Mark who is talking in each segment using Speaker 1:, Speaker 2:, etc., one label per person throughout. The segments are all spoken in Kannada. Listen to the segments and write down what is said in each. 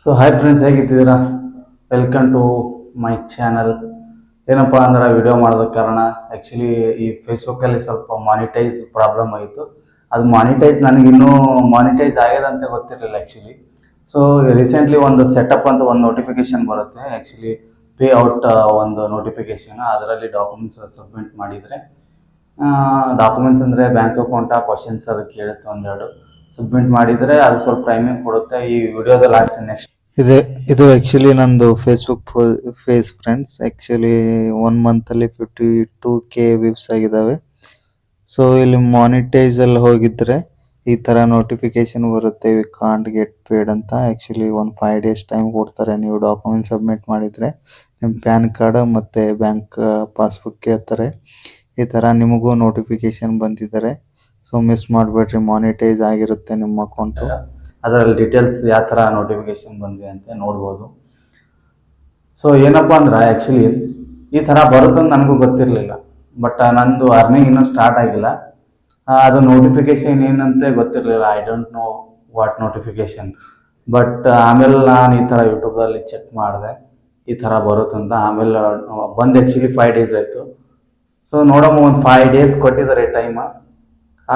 Speaker 1: ಸೊ ಹಾಯ್ ಫ್ರೆಂಡ್ಸ್, ಹೇಗಿದ್ದೀರಾ? Welcome to my channel. ಏನಪ್ಪ ಅಂದ್ರೆ ವಿಡಿಯೋ ಮಾಡೋದಕ್ಕೆ ಕಾರಣ ಆ್ಯಕ್ಚುಲಿ ಈ ಫೇಸ್ಬುಕ್ಕಲ್ಲಿ ಸ್ವಲ್ಪ ಮಾನಿಟೈಸ್ ಪ್ರಾಬ್ಲಮ್ ಆಯಿತು. ಅದು ಮಾನಿಟೈಸ್ ನನಗಿನ್ನೂ ಮಾನಿಟೈಸ್ ಆಗ್ಯದಂತ ಗೊತ್ತಿರಲಿಲ್ಲ ಆ್ಯಕ್ಚುಲಿ. ಸೊ ರೀಸೆಂಟ್ಲಿ ಒಂದು ಸೆಟಪ್ ಅಂತ ಒಂದು ನೋಟಿಫಿಕೇಶನ್ ಬರುತ್ತೆ, ಆ್ಯಕ್ಚುಲಿ ಪೇ ಔಟ್ ಒಂದು ನೋಟಿಫಿಕೇಶನ್. ಅದರಲ್ಲಿ ಡಾಕ್ಯುಮೆಂಟ್ಸ್ ಸಬ್ಮಿಟ್ ಮಾಡಿದರೆ, ಡಾಕ್ಯುಮೆಂಟ್ಸ್ ಅಂದರೆ ಬ್ಯಾಂಕ್ ಅಕೌಂಟಾ ಕ್ವಶನ್ಸ್ ಅದಕ್ಕೆ ಕೇಳುತ್ತೆ ಒಂದೆರಡು. ಸಬ್ಮಿಟ್ ಮಾಡಿದರೆ ಅದು ಸ್ವಲ್ಪ ಟೈಮಿಂಗ್ ಕೊಡುತ್ತೆ. ಈ ವಿಡಿಯೋದಲ್ಲಿ ಆಗ್ತೀನಿ ನೆಕ್ಸ್ಟ್. ಇದು ಆ್ಯಕ್ಚುಲಿ ನಂದು ಫೇಸ್ ಫ್ರೆಂಡ್ಸ್. ಆ್ಯಕ್ಚುಲಿ 1 ಮಂತಲ್ಲಿ 52K ವ್ಯೂಸ್ ಆಗಿದ್ದಾವೆ. ಸೊ ಇಲ್ಲಿ ಮಾನಿಟೈಸಲ್ಲಿ ಹೋಗಿದ್ರೆ ಈ ಥರ ನೋಟಿಫಿಕೇಶನ್ ಬರುತ್ತೆ, ವಿ ಕಾಂಟ್ ಗೆಟ್ ಪೇಡ್ ಅಂತ. ಆ್ಯಕ್ಚುಲಿ 5 ಡೇಸ್ ಟೈಮ್ ಕೊಡ್ತಾರೆ. ನೀವು ಡಾಕ್ಯುಮೆಂಟ್ ಸಬ್ಮಿಟ್ ಮಾಡಿದರೆ ನಿಮ್ಮ ಪ್ಯಾನ್ ಕಾರ್ಡ್ ಮತ್ತು ಬ್ಯಾಂಕ್ ಪಾಸ್ಬುಕ್ ಕೇಳ್ತಾರೆ. ಈ ಥರ ನಿಮಗೂ ನೋಟಿಫಿಕೇಶನ್ ಬಂದಿದ್ದಾರೆ. ಸೊ ಮಿಸ್ ಮಾಡಬೇಡ್ರಿ, ಮಾನಿಟೈಸ್ ಆಗಿರುತ್ತೆ ನಿಮ್ಮ ಅಕೌಂಟು. ಅದರಲ್ಲಿ ಡೀಟೇಲ್ಸ್ ಯಾವ ಥರ ನೋಟಿಫಿಕೇಶನ್ ಬಂದಿದೆ ಅಂತ ನೋಡ್ಬೋದು. ಸೊ ಏನಪ್ಪ ಅಂದ್ರೆ ಆ್ಯಕ್ಚುಲಿ ಈ ಥರ ಬರುತ್ತಂತ ನನಗೂ ಗೊತ್ತಿರಲಿಲ್ಲ. ಬಟ್ ನಂದು ಅರ್ನಿಂಗ್ ಇನ್ನೂ ಸ್ಟಾರ್ಟ್ ಆಗಿಲ್ಲ. ಅದು ನೋಟಿಫಿಕೇಶನ್ ಏನಂತೆ ಗೊತ್ತಿರಲಿಲ್ಲ. I don't know what notification. But ಆಮೇಲೆ ನಾನು ಈ ಥರ ಯೂಟ್ಯೂಬಲ್ಲಿ ಚೆಕ್ ಮಾಡಿದೆ, ಈ ಥರ ಬರುತ್ತಂತ. ಆಮೇಲೆ ಬಂದು ಆ್ಯಕ್ಚುಲಿ 5 ಡೇಸ್ ಆಯಿತು. ಸೊ ನೋಡಮ್ಮ, ಒಂದು 5 ಡೇಸ್ ಕೊಟ್ಟಿದ್ದಾರೆ ಟೈಮ.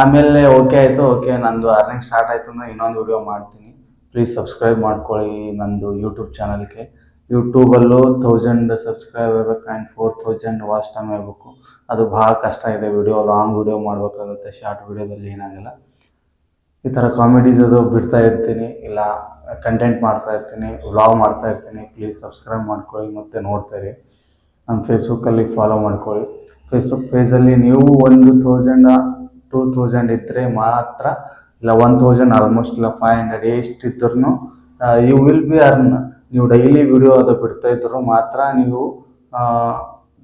Speaker 1: ಆಮೇಲೆ ಓಕೆ ಆಯಿತು. ಓಕೆ, ನಂದು ಅರ್ನಿಂಗ್ ಸ್ಟಾರ್ಟ್ ಆಯಿತು ಅಂದರೆ ಇನ್ನೊಂದು ವಿಡಿಯೋ ಮಾಡ್ತೀನಿ. ಪ್ಲೀಸ್ ಸಬ್ಸ್ಕ್ರೈಬ್ ಮಾಡ್ಕೊಳ್ಳಿ ನಂದು ಯೂಟ್ಯೂಬ್ ಚಾನಲ್ಗೆ. ಯೂಟ್ಯೂಬಲ್ಲೂ 1000 ಸಬ್ಸ್ಕ್ರೈಬ್ ಆಗಬೇಕು ಆ್ಯಂಡ್ 4000 ವಾಚ್ ಟೈಮ್ ಆಗಬೇಕು. ಅದು ಭಾಳ ಕಷ್ಟ ಇದೆ. ಲಾಂಗ್ ವಿಡಿಯೋ ಮಾಡಬೇಕಾಗುತ್ತೆ, ಶಾರ್ಟ್ ವಿಡಿಯೋದಲ್ಲಿ ಏನಾಗಲ್ಲ. ಈ ಥರ ಕಾಮಿಡೀಸ್ ಅದು ಬಿಡ್ತಾ ಇರ್ತೀನಿ, ಇಲ್ಲ ಕಂಟೆಂಟ್ ಮಾಡ್ತಾ ಇರ್ತೀನಿ, ವ್ಲಾಗ್ ಮಾಡ್ತಾ ಇರ್ತೀನಿ. ಪ್ಲೀಸ್ ಸಬ್ಸ್ಕ್ರೈಬ್ ಮಾಡ್ಕೊಳ್ಳಿ ಮತ್ತು ನೋಡ್ತಾಯಿರಿ. ನಮ್ಮ ಫೇಸ್ಬುಕ್ಕಲ್ಲಿ ಫಾಲೋ ಮಾಡ್ಕೊಳ್ಳಿ. ಫೇಸ್ಬುಕ್ ಪೇಜಲ್ಲಿ ನೀವು 2000 ಇದ್ದರೆ ಮಾತ್ರ, ಇಲ್ಲ 1000 ಆಲ್ಮೋಸ್ಟ್, ಇಲ್ಲ 500 ಎಷ್ಟಿದ್ರೂ ಯು ವಿಲ್ ಬಿ ಅರ್ನ್. ನೀವು ಡೈಲಿ ವಿಡಿಯೋ ಅದು ಬಿಡ್ತಾ ಇದ್ರು ಮಾತ್ರ ನೀವು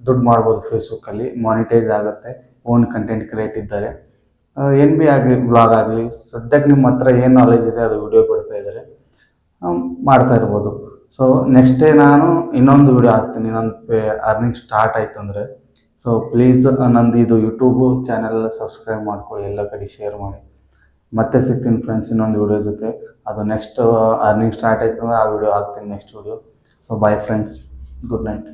Speaker 1: ದುಡ್ಡು ಮಾಡ್ಬೋದು ಫೇಸ್ಬುಕ್ಕಲ್ಲಿ. ಮಾನಿಟೈಸ್ ಆಗುತ್ತೆ. ಓನ್ ಕಂಟೆಂಟ್ ಕ್ರಿಯೇಟ್ ಇದ್ದಾರೆ, ಏನು ಭೀ ಆಗಲಿ, ಬ್ಲಾಗ್ ಆಗಲಿ. ಸದ್ಯಕ್ಕೆ ನಿಮ್ಮ ಹತ್ರ ಏನು ನಾಲೆಜ್ ಇದೆ ಅದು ವಿಡಿಯೋ ಬಿಡ್ತಾ ಇದ್ದಾರೆ, ಮಾಡ್ತಾ ಇರ್ಬೋದು. ಸೊ ನೆಕ್ಸ್ಟ್ ಡೇ ನಾನು ಇನ್ನೊಂದು ವಿಡಿಯೋ ಹಾಕ್ತೀನಿ, ನಂದು ಅರ್ನಿಂಗ್ ಸ್ಟಾರ್ಟ್ ಆಯಿತು ಅಂದರೆ. ಸೊ ಪ್ಲೀಸ್ ನಂದು ಇದು ಯೂಟ್ಯೂಬು ಚಾನೆಲ್ ಸಬ್ಸ್ಕ್ರೈಬ್ ಮಾಡ್ಕೊಳ್ಳಿ, ಎಲ್ಲ ಕಡೆ ಶೇರ್ ಮಾಡಿ. ಮತ್ತೆ ಸಿಗ್ತೀನಿ ಫ್ರೆಂಡ್ಸ್ ಇನ್ನೊಂದು ವಿಡಿಯೋ ಜೊತೆ. ಅದು ನೆಕ್ಸ್ಟ್ ಅರ್ನಿಂಗ್ ಸ್ಟಾರ್ಟ್ ಆಯ್ತು ಅಂದರೆ ಆ ವಿಡಿಯೋ ಹಾಕ್ತೀನಿ, next video. So bye friends, good night.